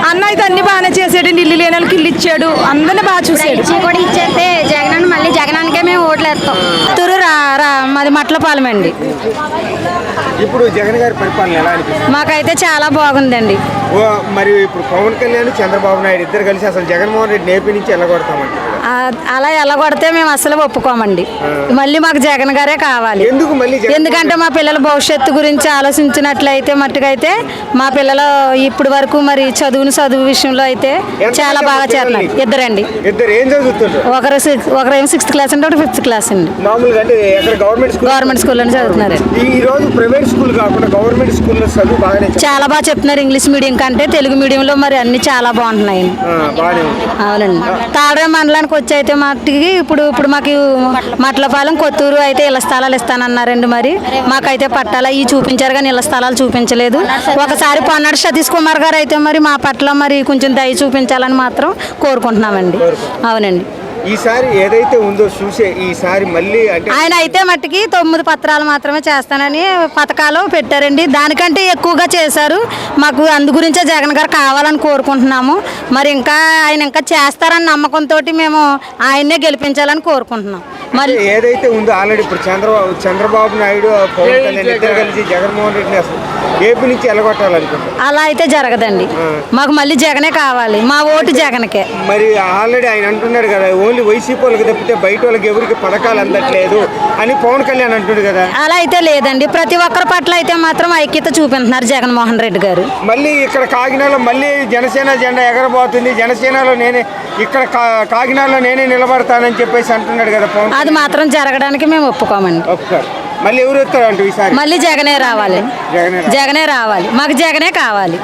అన్న అయితే అన్ని బాగానే చేసాడు. ఇల్లు లేని వాళ్ళకి ఇల్లు ఇచ్చాడు. అందరిని బాగా చూసాడు. కూడా ఇచ్చేస్తే జగన్ మళ్ళీ జగనానికే మేము ఓట్లేస్తాం. తురు మాది మట్లపాలెం అండి. ఇప్పుడు జగన్ గారి పరిపాలన ఎలా అనిపిస్తుంది? మాకైతే చాలా బాగుందండి. మరి ఇప్పుడు పవన్ కళ్యాణ్ చంద్రబాబు నాయుడు ఇద్దరు కలిసి అసలు జగన్మోహన్ రెడ్డి ఏపీ నుంచి ఎల్లగొడతామంటే అలా ఎల్లగొడితే మేము అసలు ఒప్పుకోమండి. మళ్ళీ మాకు జగన్ గారే కావాలి. ఎందుకు మళ్ళీ ఎందుకంటే మా పిల్లల భవిష్యత్తు గురించి ఆలోచించినట్లయితే మట్టుకైతే మా పిల్లలు ఇప్పటి వరకు మరి చదువు విషయంలో అయితే చాలా బాగా చేస్తున్నారు. ఇద్దరండి. ఇద్దరు ఏం చదువుతుంటారు? ఒకరేమో 6th క్లాస్ అండి, ఒకటి 5th క్లాస్ అండి. మామూలుగా అంటే ఎక్కడ గవర్నమెంట్ స్కూల్లోనే చదువుతున్నారు. ఈ రోజు ప్రైవేట్ స్కూల్ కాకుండా గవర్నమెంట్ స్కూల్లో చదువు బాగానే చాలా బాగా చెప్తున్నారు. ఇంగ్లీష్ మీడియం కంటే తెలుగు మీడియంలో మరి అన్ని చాలా బాగుంటున్నాయి. అవునండి. తాడే మండలానికి వచ్చి అయితే మట్టికి ఇప్పుడు మాకు మట్లపాలెం కొత్తూరు అయితే ఇళ్ల స్థలాలు ఇస్తానన్నారండి. మరి మాకైతే పట్టాలా ఈ చూపించారు కానీ ఇళ్ల స్థలాలు చూపించలేదు. ఒకసారి పొన్నాడు సతీష్ కుమార్ గారు అయితే మరి మా పట్ల మరి కొంచెం దయ చూపించాలని మాత్రం కోరుకుంటున్నామండి. అవునండి. ఈసారి ఏదైతే ఉందో చూసే ఈసారి మళ్ళీ అంటే ఆయన అయితే మట్టికి 9 పత్రాలు మాత్రమే చేస్తానని పథకాలు పెట్టారండి. దానికంటే ఎక్కువగా చేశారు. మాకు అందు గురించే జగన్ గారు కావాలని కోరుకుంటున్నాము. మరి ఆయన ఇంకా చేస్తారని నమ్మకంతో మేము ఆయన్నే గెలిపించాలని కోరుకుంటున్నాం. మరి ఏదైతే ఉందో ఆల్రెడీ ఇప్పుడు చంద్రబాబు నాయుడు పవన్ కళ్యాణ్ ఇద్దరు కలిసి జగన్మోహన్ రెడ్డిని అసలు ఏపీ నుంచి ఎల్లగొట్టాలనుకుంటున్నారు. అలా అయితే జరగదండి. మాకు మళ్ళీ జగనే కావాలి. మా ఓటు జగన్కే. మరి ఆల్రెడీ ఆయన అంటున్నాడు కదా, ఓన్లీ వైసీపీ వాళ్ళకి తప్పితే బయట వాళ్ళకి ఎవరికి పథకాలు అందట్లేదు అని పవన్ కళ్యాణ్ అంటున్నాడు కదా. అలా అయితే లేదండి. ప్రతి ఒక్కరి పట్ల అయితే మాత్రం ఐక్యత చూపిస్తున్నారు జగన్మోహన్ రెడ్డి గారు. మళ్ళీ ఇక్కడ కాకినాడలో మళ్ళీ జనసేన జెండా ఎగరబోతుంది. జనసేనలో నేనే ఇక్కడ కాకినాడలో నేనే నిలబడతానని చెప్పేసి అంటున్నాడు కదా పవన్. అది మాత్రం జరగడానికి మేము ఒప్పుకోమండి. మళ్ళీ ఎవరు వస్తారు అంటే ఈసారి మళ్ళీ జగనే రావాలి. జగనే రావాలి. మాకు జగనే కావాలి.